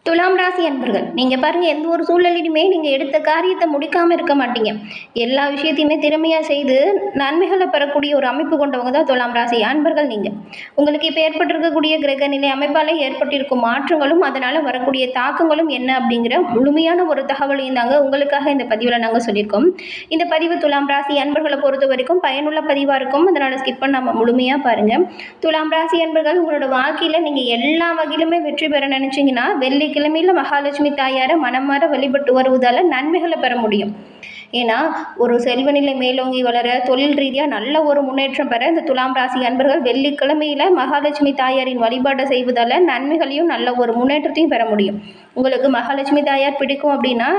துலாம் ராசி அன்பர்கள், நீங்கள் பாருங்கள், எந்த ஒரு சூழ்நிலையுமே நீங்கள் எடுத்த காரியத்தை முடிக்காமல் இருக்க மாட்டீங்க. எல்லா விஷயத்தையுமே திறமையாக செய்து நன்மைகளை பெறக்கூடிய ஒரு அமைப்பு கொண்டவங்க தான் துலாம் ராசி அன்பர்கள். நீங்கள் உங்களுக்கு இப்போ ஏற்பட்டிருக்கக்கூடிய கிரக நிலை அமைப்பால் ஏற்பட்டிருக்கும் மாற்றங்களும் அதனால் வரக்கூடிய தாக்கங்களும் என்ன அப்படிங்கிற முழுமையான ஒரு தகவலையும் தாங்க உங்களுக்காக இந்த பதிவில் நாங்கள் சொல்லியிருக்கோம். இந்த பதிவு துலாம் ராசி அன்பர்களை பொறுத்த வரைக்கும் பயனுள்ள பதிவாக இருக்கும். அதனால் ஸ்கிப் பண்ணாமல் முழுமையாக பாருங்கள். துலாம் ராசி அன்பர்கள், உங்களோட வாழ்க்கையில் நீங்கள் எல்லா வகையிலுமே வெற்றி பெற நினச்சிங்கன்னா வெள்ளிக்கிழமையில் மகாலட்சுமி தாயாரை மனமாற வழிபட்டு வருவதால் நன்மைகளை பெற முடியும். ஏன்னா ஒரு செல்வநிலை மேலோங்கி வளர, தொழில் ரீதியாக நல்ல ஒரு முன்னேற்றம் பெற இந்த துலாம் ராசி அன்பர்கள் வெள்ளிக்கிழமையில் மகாலட்சுமி தாயாரின் வழிபாட்டை செய்வதால் நன்மைகளையும் நல்ல ஒரு முன்னேற்றத்தையும் பெற முடியும். உங்களுக்கு மகாலட்சுமி தாயார் பிடிக்கும் அப்படின்னா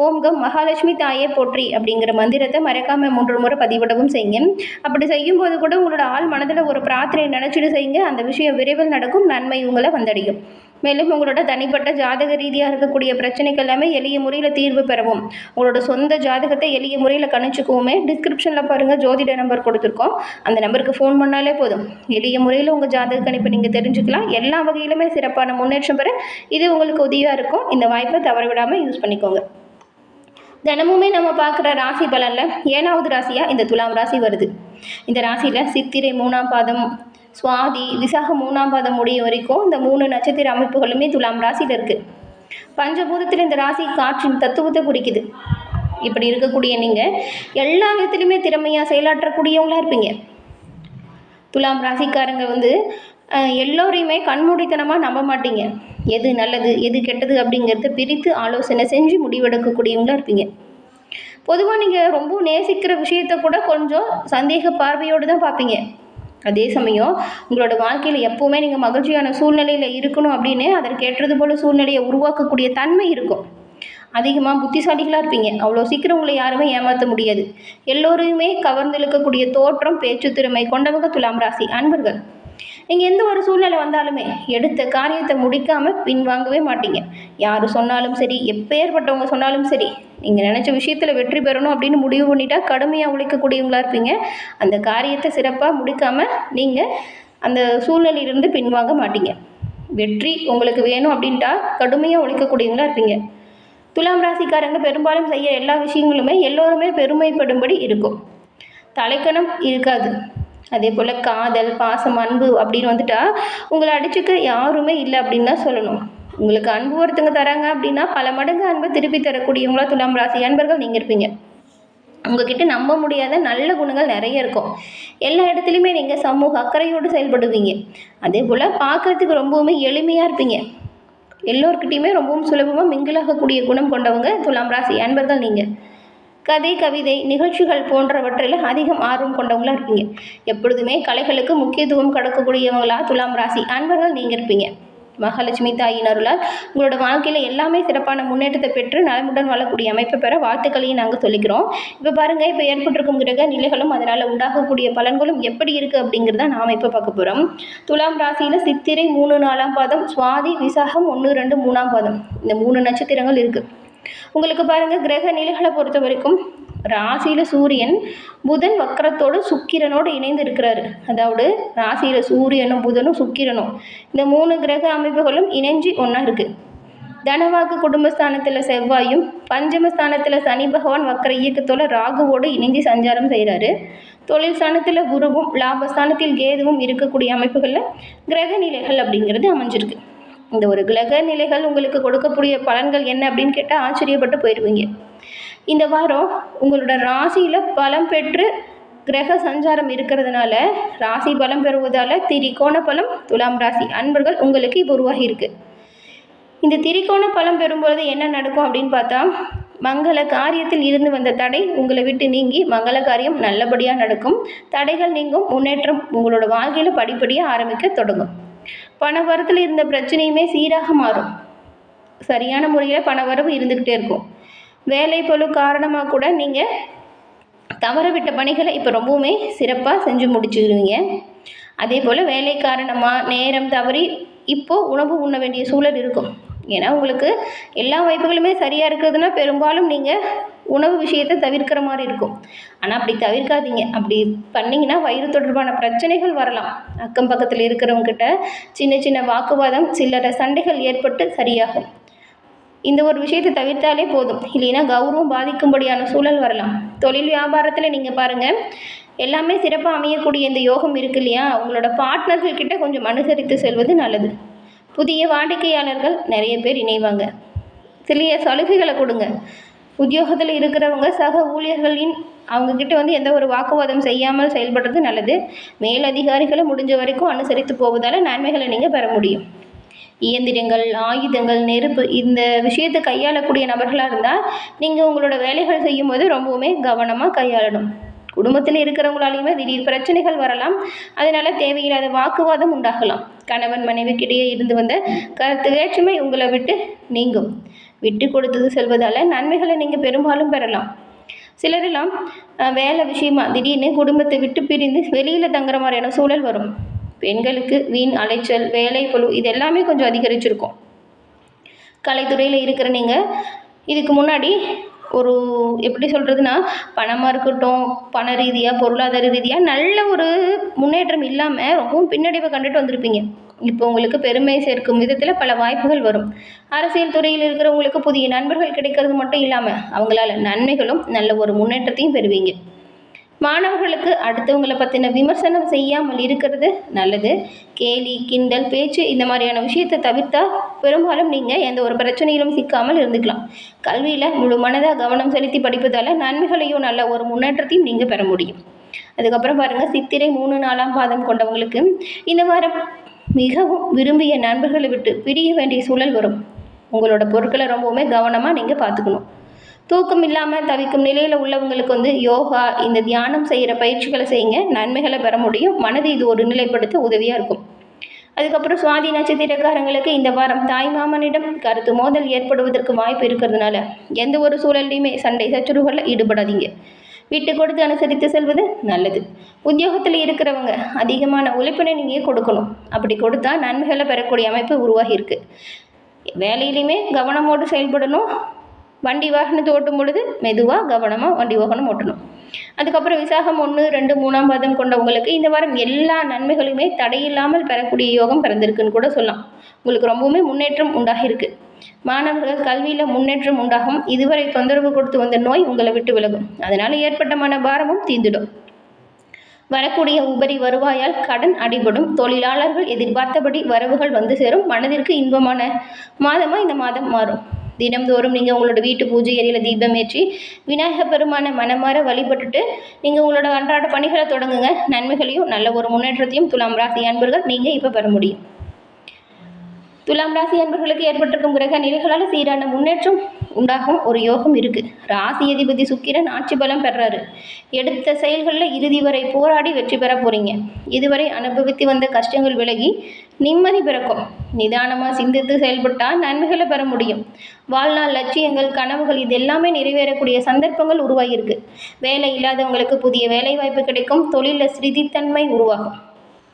ஓம்கம் மகாலட்சுமி தாயே போற்றி அப்படிங்கிற மந்திரத்தை மறக்காமல் 3 முறை பதிவிடவும் செய்யுங்க. அப்படி செய்யும்போது கூட உங்களோட ஆள் மனதில் ஒரு பிரார்த்தனை நினச்சிட்டு செய்யுங்க. அந்த விஷயம் விரைவில் நடக்கும், நன்மை உங்களை வந்தடையும். மேலும் உங்களோட தனிப்பட்ட ஜாதக ரீதியாக இருக்கக்கூடிய பிரச்சனைகள் எல்லாமே எளிய முறையில் தீர்வு பெறவும், உங்களோட சொந்த ஜாதகத்தை எளிய முறையில் கணிச்சுக்குவோமே. டிஸ்கிரிப்ஷனில் பாருங்கள், ஜோதிட நம்பர் கொடுத்துருக்கோம். அந்த நம்பருக்கு ஃபோன் பண்ணாலே போதும். எளிய முறையில் உங்கள் ஜாதக கணிப்பை நீங்கள் தெரிஞ்சுக்கலாம். எல்லா வகையிலுமே சிறப்பான முன்னேற்றம் பெற இது உங்களுக்கு உதவியாக இருக்கும். இந்த வாய்ப்பை தவறவிடாமல் யூஸ் பண்ணிக்கோங்க. தினமுமே நம்ம பார்க்குற ராசி பலனில் 7வது ராசியாக இந்த துலாம் ராசி வருது. இந்த ராசியில் சித்திரை 3ஆம் பாதம், சுவாதி, விசாகம் 3ஆம் பாதம் முடியும் வரைக்கும் இந்த 3 நட்சத்திர அமைப்புகளுமே துலாம் ராசியில் இருக்குது. பஞ்சபூதத்தில் இந்த ராசி காற்றின் தத்துவத்தை குறிக்குது. இப்படி இருக்கக்கூடிய நீங்கள் எல்லா விதத்துலையுமே திறமையாக செயலாற்றக்கூடியவங்களாக இருப்பீங்க. துலாம் ராசிக்காரங்க எல்லோரையுமே கண்மூடித்தனமாக நம்ப மாட்டீங்க. எது நல்லது எது கெட்டது அப்படிங்கிறத பிரித்து ஆலோசனை செஞ்சு முடிவெடுக்கக்கூடியவங்களாக இருப்பீங்க. பொதுவாக நீங்கள் ரொம்ப நேசிக்கிற விஷயத்த கூட கொஞ்சம் சந்தேக பார்வையோடு தான் பார்ப்பீங்க. அதே சமயம் உங்களோட வாழ்க்கையில் எப்போவுமே நீங்கள் மகிழ்ச்சியான சூழ்நிலையில் இருக்கணும் அப்படின்னு அதற்கேற்றது போல் சூழ்நிலையை உருவாக்கக்கூடிய தன்மை இருக்கும். அதிகமாக புத்திசாலிகளாக இருப்பீங்க. அவ்வளோ சீக்கிரம் உங்களை யாருமே ஏமாற்ற முடியாது. எல்லோரையுமே கவர்ந்தெழுக்கக்கூடிய தோற்றம், பேச்சு திறமை கொண்டவங்க துலாம் ராசி அன்பர்கள். நீங்கள் எந்த ஒரு சூழ்நிலை வந்தாலுமே எடுத்த காரியத்தை முடிக்காமல் பின்வாங்கவே மாட்டீங்க. யார் சொன்னாலும் சரி, எப்பேற்பட்டவங்க சொன்னாலும் சரி, நீங்கள் நினச்ச விஷயத்தில் வெற்றி பெறணும் அப்படின்னு முடிவு பண்ணிட்டா கடுமையாக உழைக்கக்கூடியவங்களாக இருப்பீங்க. அந்த காரியத்தை சிறப்பாக முடிக்காமல் நீங்கள் அந்த சூழ்நிலையிலிருந்து பின்வாங்க மாட்டீங்க. வெற்றி உங்களுக்கு வேணும் அப்படின்ட்டா கடுமையாக உழைக்கக்கூடியவங்களாக இருப்பீங்க. துலாம் ராசிக்காரங்க பெரும்பாலும் செய்ய எல்லா விஷயங்களுமே எல்லோருமே பெருமைப்படும்படி இருக்கும். தலைக்கணம் இருக்காது. அதே போல் காதல், பாசம், அன்பு அப்படின்னு வந்துட்டா உங்களை அடிச்சுக்க யாருமே இல்லை அப்படின்னு தான் சொல்லணும். உங்களுக்கு அன்பு ஒருத்தங்க தராங்க அப்படின்னா பல மடங்கு அன்பை திருப்பி தரக்கூடியவங்களா துலாம் ராசி அன்பர்கள் நீங்கள் இருப்பீங்க. உங்ககிட்ட நம்ப முடியாத நல்ல குணங்கள் நிறைய இருக்கும். எல்லா இடத்துலையுமே நீங்கள் சமூக அக்கறையோடு செயல்படுவீங்க. அதே போல் பார்க்குறதுக்கு ரொம்பவுமே எளிமையாக இருப்பீங்க. எல்லோருக்கிட்டையுமே ரொம்பவும் சுலபமாக மிங்கிலாகக்கூடிய குணம் கொண்டவங்க துலாம் ராசி அன்பர்கள் நீங்கள். கதை, கவிதை, நிகழ்ச்சிகள் போன்றவற்றில் அதிகம் ஆர்வம் கொண்டவங்களாக இருப்பீங்க. எப்பொழுதுமே கலைகளுக்கு முக்கியத்துவம் கொடுக்கக்கூடியவங்களா துலாம் ராசி அன்பர்கள் நீங்கள் இருப்பீங்க. மகாலட்சுமி தாயின் அருளால் உங்களோட வாழ்க்கையில் எல்லாமே சிறப்பான முன்னேற்றத்தை பெற்று நலமுடன் வாழக்கூடிய அமைப்பை பெற வாழ்த்துக்களையும் நாங்கள் சொல்லிக்கிறோம். இப்போ பாருங்கள், இப்போ ஏற்பட்டிருக்கும் கிரக நிலைகளும் அதனால் உண்டாகக்கூடிய பலன்களும் எப்படி இருக்குது அப்படிங்கிறத நாம் இப்போ பார்க்க போகிறோம். துலாம் ராசியில் சித்திரை 3, 4ஆம் பாதம், சுவாதி, விசாகம் 1, 2, 3ஆம் பாதம், இந்த 3 நட்சத்திரங்கள் இருக்குது. உங்களுக்கு பாருங்கள், கிரக நிலைகளை பொறுத்த வரைக்கும் ராசியில் சூரியன் புதன் வக்கரத்தோடு சுக்கிரனோடு இணைந்து இருக்கிறாரு. அதாவது ராசியில் சூரியனும் புதனும் சுக்கிரனும் இந்த 3 கிரக அமைப்புகளும் இணைஞ்சு ஒன்றா இருக்குது. தனவாக்கு குடும்பஸ்தானத்தில் செவ்வாயும், பஞ்சமஸ்தானத்தில் சனி பகவான் வக்கர இயக்கத்தோட ராகுவோடு இணைஞ்சு சஞ்சாரம் செய்கிறாரு. தொழில் ஸ்தானத்தில் குருவும், லாபஸ்தானத்தில் கேதுவும் இருக்கக்கூடிய அமைப்புகளில் கிரக நிலைகள் அப்படிங்கிறது அமைஞ்சிருக்கு. இந்த ஒரு கிரக நிலைகள் உங்களுக்கு கொடுக்கக்கூடிய பலன்கள் என்ன அப்படின்னு கேட்டால் ஆச்சரியப்பட்டு போயிடுவீங்க. இந்த வாரம் உங்களோட ராசியில் பலம் பெற்று கிரக சஞ்சாரம் இருக்கிறதுனால, ராசி பலம் பெறுவதால் திரிகோண பலம் துலாம் ராசி அன்பர்கள் உங்களுக்கு இப்போ உருவாகி இருக்குது. இந்த திரிகோண பலம் பெறும்பொழுது என்ன நடக்கும் அப்படின்னு பார்த்தா, மங்கள காரியத்தில் இருந்து வந்த தடை உங்களை விட்டு நீங்கி மங்கள காரியம் நல்லபடியாக நடக்கும். தடைகள் நீங்கும், முன்னேற்றம் உங்களோட வாழ்க்கையில் படிப்படியாக ஆரம்பிக்க தொடங்கும். பணவரத்தில் இருந்த பிரச்சனையுமே சீராக மாறும். சரியான முறையில் பணவரவு இருந்துக்கிட்டே இருக்கும். வேலை பளு காரணமாக கூட நீங்கள் தவறவிட்ட பணிகளை இப்போ ரொம்பவுமே சிறப்பாக செஞ்சு முடிச்சுடுவீங்க. அதே போல் வேலை காரணமாக நேரம் தவறி இப்போது உணவு உண்ண வேண்டிய சூழல் இருக்கும். ஏன்னா உங்களுக்கு எல்லா வாய்ப்புகளுமே சரியாக இருக்கிறதுனா பெரும்பாலும் நீங்கள் உணவு விஷயத்தை தவிர்க்கிற மாதிரி இருக்கும். ஆனால் அப்படி தவிர்க்காதீங்க. அப்படி பண்ணிங்கன்னா வயிறு தொடர்பான பிரச்சனைகள் வரலாம். அக்கம் பக்கத்தில் இருக்கிறவங்ககிட்ட சின்ன சின்ன வாக்குவாதம், சில்லறை சண்டைகள் ஏற்பட்டு சரியாகும். இந்த ஒரு விஷயத்தை தவிர்த்தாலே போதும். இல்லைன்னா கௌரவம் பாதிக்கும்படியான சூழல் வரலாம். தொழில் வியாபாரத்தில் நீங்கள் பாருங்கள், எல்லாமே சிறப்பாக அமையக்கூடிய இந்த யோகம் இருக்கு இல்லையா, உங்களோட பார்ட்னர்கள் கிட்ட கொஞ்சம் அனுசரித்து செல்வது நல்லது. புதிய வாடிக்கையாளர்கள் நிறைய பேர் இணைவாங்க. சிறிய சலுகைகளை கொடுங்க. உத்தியோகத்தில் இருக்கிறவங்க சக ஊழியர்களின் அவங்கக்கிட்ட எந்த ஒரு வாக்குவாதம் செய்யாமல் செயல்படுறது நல்லது. மேலதிகாரிகளை முடிஞ்ச வரைக்கும் அனுசரித்து போவதால் நன்மைகளை நீங்கள் பெற முடியும். இயந்திரங்கள், ஆயுதங்கள், நெருப்பு இந்த விஷயத்தை கையாளக்கூடிய நபர்களாக இருந்தால் நீங்கள் உங்களோட வேலைகள் செய்யும்போது ரொம்பவுமே கவனமாக கையாளணும். குடும்பத்தில் இருக்கிறவங்களாலையுமே திடீர் பிரச்சனைகள் வரலாம். அதனால் தேவையில்லாத வாக்குவாதம் உண்டாகலாம். கணவன் மனைவிக்கிடையே இருந்து வந்த கருத்து வேற்றுமை உங்களை விட்டு நீங்கும். விட்டு கொடுத்தது செல்வதால் நன்மைகளை நீங்கள் பெரும்பாலும் பெறலாம். சிலரெல்லாம் வேலை விஷயமா திடீர்னு குடும்பத்தை விட்டு பிரிந்து வெளியில் தங்குற மாதிரியான சூழல் வரும். பெண்களுக்கு வீண் அலைச்சல், வேலை பளு இது எல்லாமே கொஞ்சம் அதிகரிச்சிருக்கும். கலைத்துறையில் இருக்கிற நீங்கள் இதுக்கு முன்னாடி ஒரு எப்படி சொல்கிறதுனா, பணமாக இருக்கட்டும், பண ரீதியாக, பொருளாதார ரீதியாக நல்ல ஒரு முன்னேற்றம் இல்லாமல் ரொம்பவும் பின்னடைவை கண்டுட்டு வந்திருப்பீங்க. இப்போ உங்களுக்கு பெருமை சேர்க்கும் விதத்தில் பல வாய்ப்புகள் வரும். அரசியல் துறையில் இருக்கிறவங்களுக்கு புதிய நண்பர்கள் கிடைக்கிறது மட்டும் இல்லாமல் அவங்களால நன்மைகளும் நல்ல ஒரு முன்னேற்றத்தையும் பெறுவீங்க. மாணவர்களுக்கு அடுத்தவங்களை பற்றின விமர்சனம் செய்யாமல் இருக்கிறது நல்லது. கேலி, கிண்டல், பேச்சு இந்த மாதிரியான விஷயத்தை தவிர்த்தா பெரும்பாலும் நீங்கள் எந்த ஒரு பிரச்சனையிலும் சிக்காமல் இருந்துக்கலாம். கல்வியில் முழு மனதாக கவனம் செலுத்தி படிப்பதால் நன்மைகளையும் நல்ல ஒரு முன்னேற்றத்தையும் நீங்கள் பெற முடியும். அதுக்கப்புறம் பாருங்கள், சித்திரை 3, 4ஆம் பாதம் கொண்டவங்களுக்கு இந்த வாரம் மிகவும் விரும்பிய நண்பர்களை விட்டு பிரிய வேண்டிய சூழல் வரும். உங்களோட பொருட்களை ரொம்பவுமே கவனமாக நீங்கள் பார்த்துக்கணும். தூக்கம் இல்லாமல் தவிக்கும் நிலையில் உள்ளவங்களுக்கு யோகா, இந்த தியானம் செய்கிற பயிற்சிகளை செய்யுங்க. நன்மைகளை பெற முடியும். மனதை இது ஒரு நிலைப்படுத்த உதவியாக இருக்கும். அதுக்கப்புறம் சுவாதி நட்சத்திரக்காரங்களுக்கு இந்த வாரம் தாய் மாமனிடம் கருத்து மோதல் ஏற்படுவதற்கு வாய்ப்பு இருக்கிறதுனால எந்த ஒரு சூழல்லையுமே சண்டை சச்சரவுகளில் ஈடுபடாதீங்க. விட்டு கொடுத்து அனுசரித்து செல்வது நல்லது. உத்தியோகத்தில் இருக்கிறவங்க அதிகமான உழைப்பினை நீங்கள் கொடுக்கணும். அப்படி கொடுத்தா நன்மைகளை பெறக்கூடிய அமைப்பு உருவாகியிருக்கு. வேலையிலையுமே கவனமோடு செயல்படணும். வண்டி வாகனத்தை ஓட்டும் பொழுது மெதுவாக கவனமாக வண்டி வாகனம் ஓட்டணும். அதுக்கப்புறம் விசாகம் 1, 2, 3ஆம் பாதம் கொண்டவங்களுக்கு இந்த வாரம் எல்லா நன்மைகளுமே தடையில்லாமல் பெறக்கூடிய யோகம் பிறந்திருக்குன்னு கூட சொல்லலாம். உங்களுக்கு ரொம்பவுமே முன்னேற்றம் உண்டாகிருக்கு. மாணவர்கள் கல்வியில் முன்னேற்றம் உண்டாகும். இதுவரை தொந்தரவு கொடுத்து வந்த நோய் உங்களை விட்டு விலகும். அதனால் ஏற்பட்ட மனபாரமும் தீர்ந்துடும். வரக்கூடிய உபரி வருவாயால் கடன் அடிபடும். தொழிலாளர்கள் எதிர்பார்த்தபடி வரவுகள் வந்து சேரும். மனதிற்கு இன்பமான மாதமாக இந்த மாதம் மாறும். தினம்தோறும் நீங்கள் உங்களோட வீட்டு பூஜை அறையில் தீபம் ஏற்றி விநாயகர் பெருமான மனமாற வழிபட்டுட்டு நீங்கள் உங்களோட அன்றாட பணிகளை தொடங்குங்க. நன்மைகளையும் நல்ல ஒரு முன்னேற்றத்தையும் துலாம் ராசி அன்பர்கள் நீங்கள் இப்போ பெற முடியும். துலாம் ராசி அன்பர்களுக்கு ஏற்பட்டிருக்கும் கிரக நிலைகளால் சீரான முன்னேற்றம் உண்டாகும் ஒரு யோகம் இருக்குது. ராசி அதிபதி சுக்கிரன் ஆட்சி பலம் பெறாரு. எடுத்த செயல்களில் இறுதி வரை போராடி வெற்றி பெற போகிறீங்க. இதுவரை அனுபவித்து வந்த கஷ்டங்கள் விலகி நிம்மதி பிறக்கும். நிதானமாக சிந்தித்து செயல்பட்டால் நன்மைகளை பெற முடியும். வாழ்நாள் லட்சியங்கள், கனவுகள் இது எல்லாமே நிறைவேறக்கூடிய சந்தர்ப்பங்கள் உருவாகியிருக்கு. வேலை இல்லாதவங்களுக்கு புதிய வேலை வாய்ப்பு கிடைக்கும். தொழிலில் ஸ்திரத்தன்மை உருவாகும்.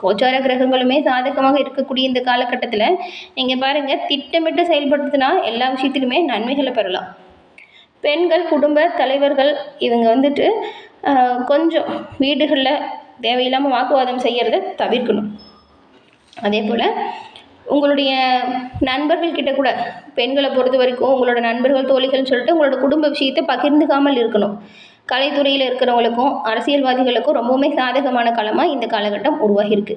கோச்சார கிரகங்களுமே சாதகமாக இருக்கக்கூடிய இந்த காலகட்டத்தில் நீங்கள் பாருங்கள், திட்டமிட்டு செயல்படுத்தினா எல்லா விஷயத்திலுமே நன்மைகளை பெறலாம். பெண்கள், குடும்ப தலைவர்கள் இவங்க கொஞ்சம் வீடுகளில் தேவையில்லாமல் வாக்குவாதம் செய்கிறத தவிர்க்கணும். அதே போல் உங்களுடைய நண்பர்கள்கிட்ட கூட பெண்களை பொறுத்த வரைக்கும் உங்களோட நண்பர்கள், தோழிகள்னு சொல்லிட்டு உங்களோட குடும்ப விஷயத்தை பகிர்ந்துக்காமல் இருக்கணும். கலைத்துறையில் இருக்கிறவங்களுக்கும் அரசியல்வாதிகளுக்கும் ரொம்பவுமே சாதகமான காலமாக இந்த காலகட்டம் உருவாகியிருக்கு.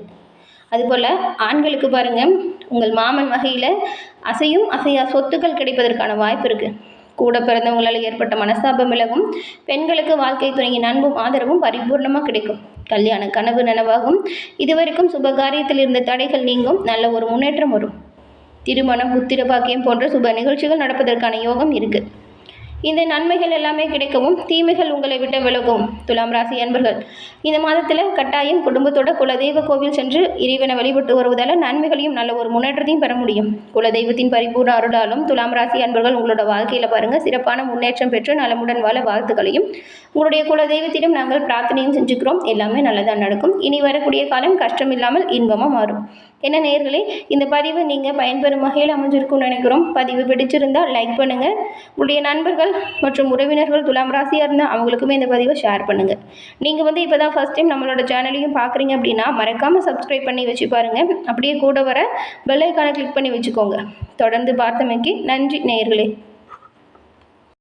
அதுபோல் ஆண்களுக்கு பாருங்கள், உங்கள் மாமன் வகையில் அசையும் அசையா சொத்துக்கள் கிடைப்பதற்கான வாய்ப்பு இருக்குது. கூட பிறந்தவங்களால் ஏற்பட்ட மனஸ்தாபம் விலகும். பெண்களுக்கு வாழ்க்கை துணையின் அன்பும் ஆதரவும் பரிபூர்ணமாக கிடைக்கும். கல்யாண கனவு நனவாகும். இதுவரைக்கும் சுபகாரியத்தில் இருந்த தடைகள் நீங்கும். நல்ல ஒரு முன்னேற்றம் வரும். திருமணம், புத்திர பாக்கியம் போன்ற சுப நிகழ்ச்சிகள் நடப்பதற்கான யோகம் இருக்குது. இந்த நன்மைகள் எல்லாமே கிடைக்கவும் தீமைகள் உங்களை விட்டு விலகவும் துலாம் ராசி அன்பர்கள் இந்த மாதத்தில் கட்டாயம் குடும்பத்தோட குலதெய்வ கோவில் சென்று இறைவனை வழிபட்டு வருவதால் நன்மைகளையும் நல்ல ஒரு முன்னேற்றத்தையும் பெற முடியும். குலதெய்வத்தின் பரிபூர்ண அருளாலும் துலாம் ராசி அன்பர்கள் உங்களோட வாழ்க்கையில் பாருங்கள் சிறப்பான முன்னேற்றம் பெற்று நலமுடன் வாழ வாழ்த்துக்களையும் உங்களுடைய குலதெய்வத்திடம் நாங்கள் பிரார்த்தனையும் செஞ்சுக்கிறோம். எல்லாமே நல்லதாக நடக்கும். இனி வரக்கூடிய காலம் கஷ்டம் இல்லாமல் இன்பமாக மாறும். என்ன நேயர்களே, இந்த பதிவு நீங்கள் பயன்பெறும் வகையில் அமைஞ்சிருக்கும்னு நினைக்கிறோம். பதிவு பிடிச்சிருந்தால் லைக் பண்ணுங்கள். உங்களுடைய நண்பர்கள் மற்றும் உறவினர்கள் துலாம் ராசியாக இருந்தால் அவங்களுக்குமே இந்த பதிவை ஷேர் பண்ணுங்கள். நீங்கள் இப்போ தான் ஃபஸ்ட் டைம் நம்மளோட சேனலையும் பார்க்குறீங்க அப்படின்னா மறக்காமல் சப்ஸ்கிரைப் பண்ணி வச்சு பாருங்கள். அப்படியே கூட வர பெல் ஐக்கானை கிளிக் பண்ணி வச்சுக்கோங்க. தொடர்ந்து பார்த்தமைக்கு நன்றி நேயர்களே.